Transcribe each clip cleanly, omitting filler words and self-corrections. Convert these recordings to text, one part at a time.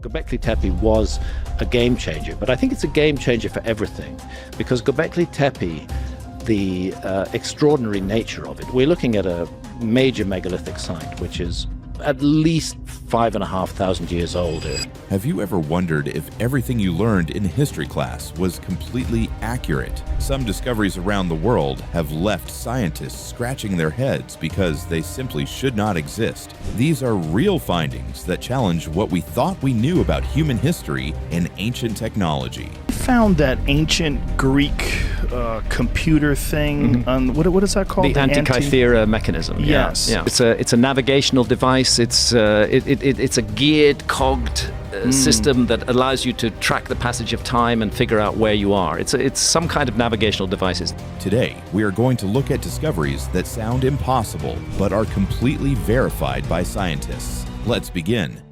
Göbekli Tepe was a game changer, but I think it's a game changer for everything, because Göbekli Tepe, the extraordinary nature of it, we're looking at a major megalithic site, which is at least 5,500 years older. Have you ever wondered if everything you learned in history class was completely accurate? Some discoveries around the world have left scientists scratching their heads because they simply should not exist. These are real findings that challenge what we thought we knew about human history and ancient technology. Found that ancient Greek computer thing on what is that called? The Antikythera Mechanism. Yes. Yeah. It's a navigational device. It's a geared, cogged system that allows you to track the passage of time and figure out where you are. It's some kind of navigational devices. Today, we are going to look at discoveries that sound impossible but are completely verified by scientists. Let's begin.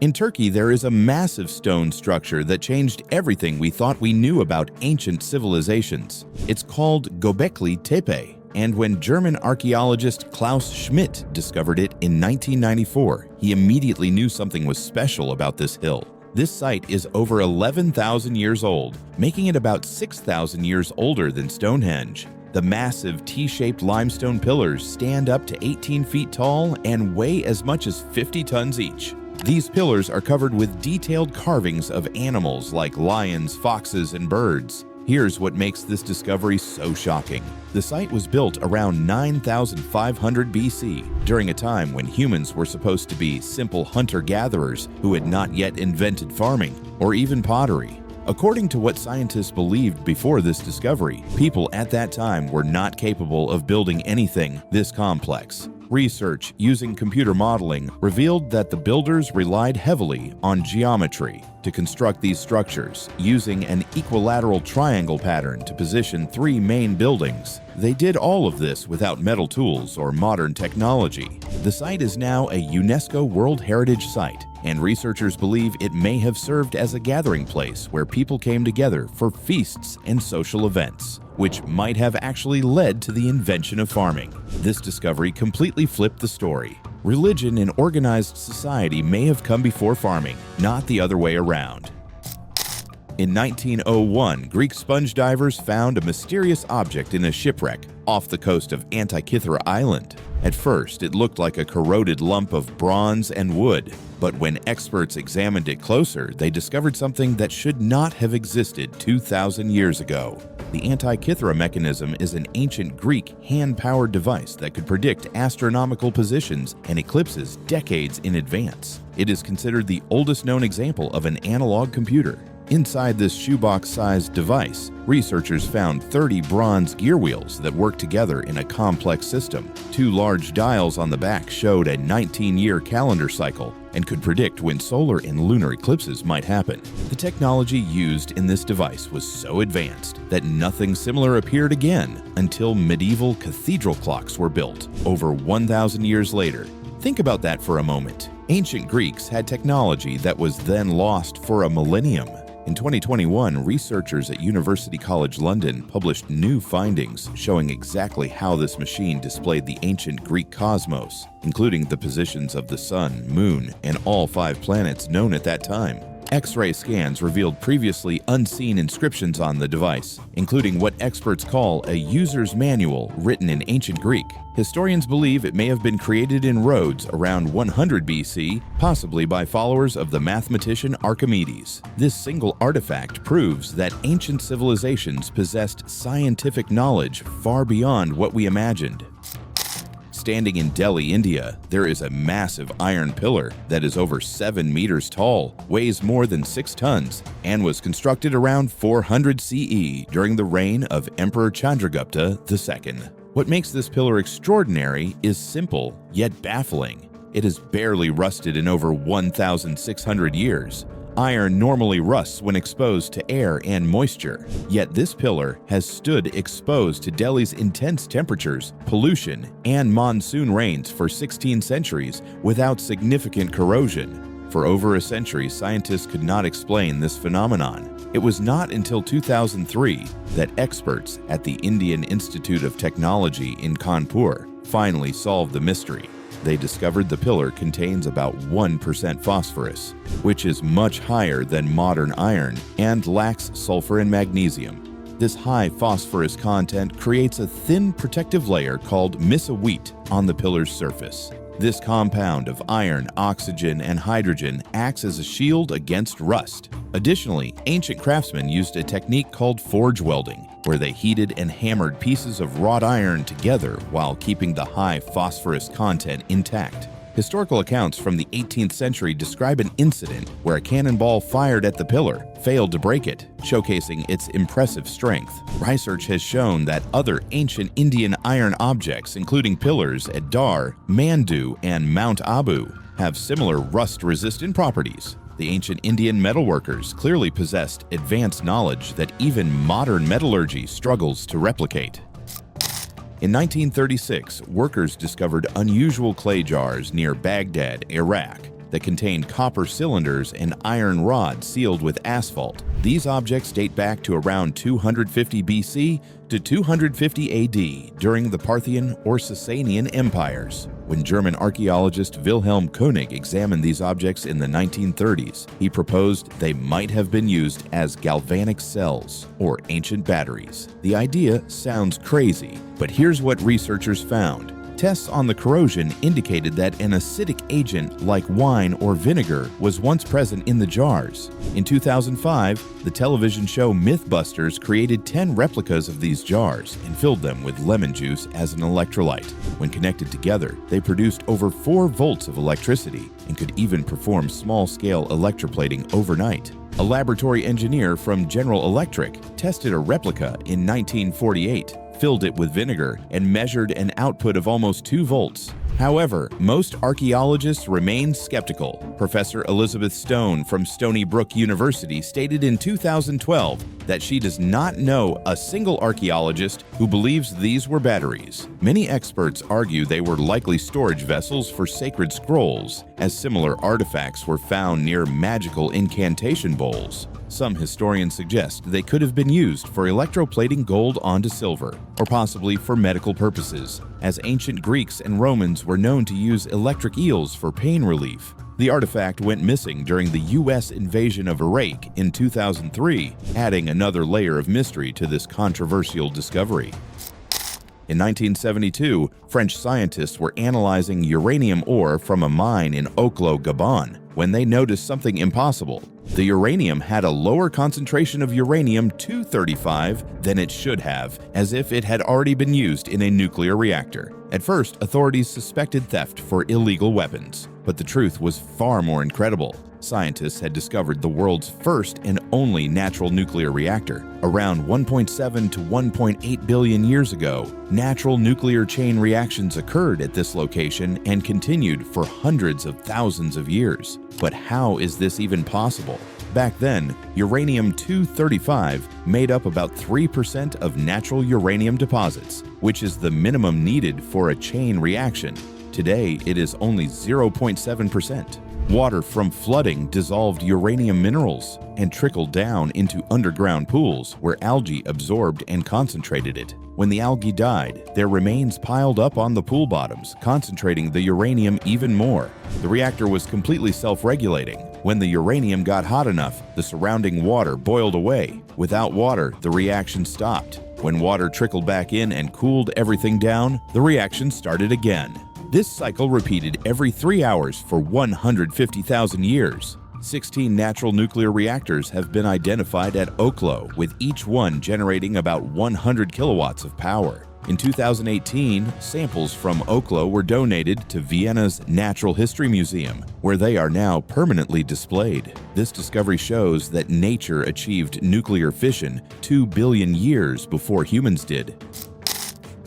In Turkey, there is a massive stone structure that changed everything we thought we knew about ancient civilizations. It's called Göbekli Tepe, and when German archaeologist Klaus Schmidt discovered it in 1994, he immediately knew something was special about this hill. This site is over 11,000 years old, making it about 6,000 years older than Stonehenge. The massive T-shaped limestone pillars stand up to 18 feet tall and weigh as much as 50 tons each. These pillars are covered with detailed carvings of animals like lions, foxes, and birds. Here's what makes this discovery so shocking. The site was built around 9,500 BC, during a time when humans were supposed to be simple hunter-gatherers who had not yet invented farming or even pottery. According to what scientists believed before this discovery, people at that time were not capable of building anything this complex. Research using computer modeling revealed that the builders relied heavily on geometry to construct these structures, using an equilateral triangle pattern to position three main buildings. They did all of this without metal tools or modern technology. The site is now a UNESCO World Heritage Site, and researchers believe it may have served as a gathering place where people came together for feasts and social events, which might have actually led to the invention of farming. This discovery completely flipped the story. Religion and organized society may have come before farming, not the other way around. In 1901, Greek sponge divers found a mysterious object in a shipwreck off the coast of Antikythera Island. At first, it looked like a corroded lump of bronze and wood, but when experts examined it closer, they discovered something that should not have existed 2,000 years ago. The Antikythera Mechanism is an ancient Greek hand-powered device that could predict astronomical positions and eclipses decades in advance. It is considered the oldest known example of an analog computer. Inside this shoebox-sized device, researchers found 30 bronze gear wheels that work together in a complex system. Two large dials on the back showed a 19-year calendar cycle and could predict when solar and lunar eclipses might happen. The technology used in this device was so advanced that nothing similar appeared again until medieval cathedral clocks were built over 1,000 years later. Think about that for a moment. Ancient Greeks had technology that was then lost for a millennium. In 2021, researchers at University College London published new findings showing exactly how this machine displayed the ancient Greek cosmos, including the positions of the Sun, Moon, and all 5 planets known at that time. X-ray scans revealed previously unseen inscriptions on the device, including what experts call a user's manual written in ancient Greek. Historians believe it may have been created in Rhodes around 100 BC, possibly by followers of the mathematician Archimedes. This single artifact proves that ancient civilizations possessed scientific knowledge far beyond what we imagined. Standing in Delhi, India, there is a massive iron pillar that is over 7 meters tall, weighs more than 6 tons, and was constructed around 400 CE during the reign of Emperor Chandragupta II. What makes this pillar extraordinary is simple, yet baffling. It has barely rusted in over 1,600 years. Iron normally rusts when exposed to air and moisture, yet this pillar has stood exposed to Delhi's intense temperatures, pollution, and monsoon rains for 16 centuries without significant corrosion. For over a century, scientists could not explain this phenomenon. It was not until 2003 that experts at the Indian Institute of Technology in Kanpur finally solved the mystery. They discovered the pillar contains about 1% phosphorus, which is much higher than modern iron and lacks sulfur and magnesium. This high phosphorus content creates a thin protective layer called miso-wheat on the pillar's surface. This compound of iron, oxygen, and hydrogen acts as a shield against rust. Additionally, ancient craftsmen used a technique called forge welding, where they heated and hammered pieces of wrought iron together while keeping the high phosphorus content intact. Historical accounts from the 18th century describe an incident where a cannonball fired at the pillar failed to break it, showcasing its impressive strength. Research has shown that other ancient Indian iron objects, including pillars at Dar, Mandu, and Mount Abu, have similar rust-resistant properties. The ancient Indian metalworkers clearly possessed advanced knowledge that even modern metallurgy struggles to replicate. In 1936, workers discovered unusual clay jars near Baghdad, Iraq, that contained copper cylinders and iron rods sealed with asphalt. These objects date back to around 250 BC to 250 AD during the Parthian or Sasanian empires. When German archaeologist Wilhelm König examined these objects in the 1930s, he proposed they might have been used as galvanic cells or ancient batteries. The idea sounds crazy, but here's what researchers found. Tests on the corrosion indicated that an acidic agent like wine or vinegar was once present in the jars. In 2005, the television show Mythbusters created 10 replicas of these jars and filled them with lemon juice as an electrolyte. When connected together, they produced over 4 volts of electricity and could even perform small-scale electroplating overnight. A laboratory engineer from General Electric tested a replica in 1948, filled it with vinegar, and measured an output of almost 2 volts. However, most archaeologists remain skeptical. Professor Elizabeth Stone from Stony Brook University stated in 2012 that she does not know a single archaeologist who believes these were batteries. Many experts argue they were likely storage vessels for sacred scrolls, as similar artifacts were found near magical incantation bowls. Some historians suggest they could have been used for electroplating gold onto silver, or possibly for medical purposes, as ancient Greeks and Romans were known to use electric eels for pain relief. The artifact went missing during the U.S. invasion of Iraq in 2003, adding another layer of mystery to this controversial discovery. In 1972, French scientists were analyzing uranium ore from a mine in Oklo, Gabon, when they noticed something impossible. The uranium had a lower concentration of uranium-235 than it should have, as if it had already been used in a nuclear reactor. At first, authorities suspected theft for illegal weapons, but the truth was far more incredible. Scientists had discovered the world's first and only natural nuclear reactor. Around 1.7 to 1.8 billion years ago, natural nuclear chain reactions occurred at this location and continued for hundreds of thousands of years. But how is this even possible? Back then, uranium-235 made up about 3% of natural uranium deposits, which is the minimum needed for a chain reaction. Today, it is only 0.7%. Water from flooding dissolved uranium minerals and trickled down into underground pools where algae absorbed and concentrated it. When the algae died, their remains piled up on the pool bottoms, concentrating the uranium even more. The reactor was completely self-regulating. When the uranium got hot enough, the surrounding water boiled away. Without water, the reaction stopped. When water trickled back in and cooled everything down, the reaction started again. This cycle repeated every 3 hours for 150,000 years. 16 natural nuclear reactors have been identified at Oklo, with each one generating about 100 kilowatts of power. In 2018, samples from Oklo were donated to Vienna's Natural History Museum, where they are now permanently displayed. This discovery shows that nature achieved nuclear fission 2 billion years before humans did.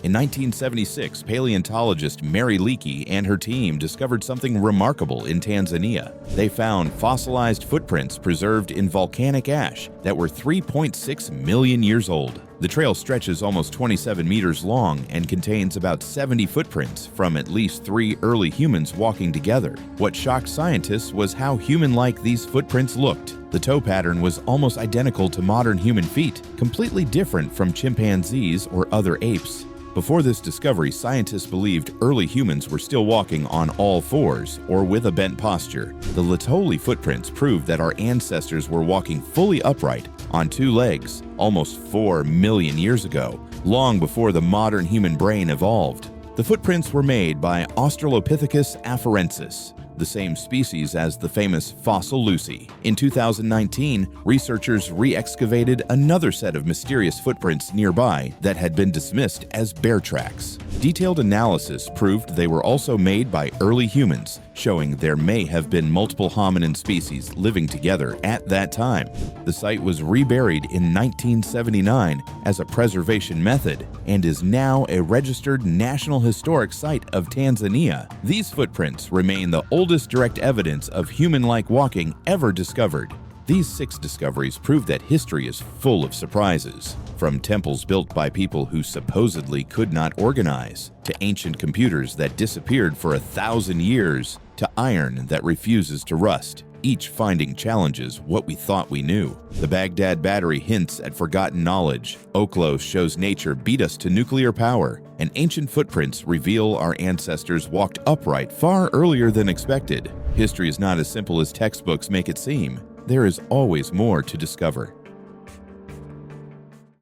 In 1976, paleontologist Mary Leakey and her team discovered something remarkable in Tanzania. They found fossilized footprints preserved in volcanic ash that were 3.6 million years old. The trail stretches almost 27 meters long and contains about 70 footprints from at least 3 early humans walking together. What shocked scientists was how human-like these footprints looked. The toe pattern was almost identical to modern human feet, completely different from chimpanzees or other apes. Before this discovery, scientists believed early humans were still walking on all fours or with a bent posture. The Laetoli footprints proved that our ancestors were walking fully upright on two legs almost 4 million years ago, long before the modern human brain evolved. The footprints were made by Australopithecus afarensis, the same species as the famous fossil Lucy. In 2019, researchers re-excavated another set of mysterious footprints nearby that had been dismissed as bear tracks. Detailed analysis proved they were also made by early humans, showing there may have been multiple hominin species living together at that time. The site was reburied in 1979 as a preservation method and is now a registered National Historic Site of Tanzania. These footprints remain the oldest direct evidence of human-like walking ever discovered. These 6 discoveries prove that history is full of surprises, from temples built by people who supposedly could not organize, to ancient computers that disappeared for 1,000 years, to iron that refuses to rust, each finding challenges what we thought we knew. The Baghdad Battery hints at forgotten knowledge, Oklo shows nature beat us to nuclear power, and ancient footprints reveal our ancestors walked upright far earlier than expected. History is not as simple as textbooks make it seem. There is always more to discover.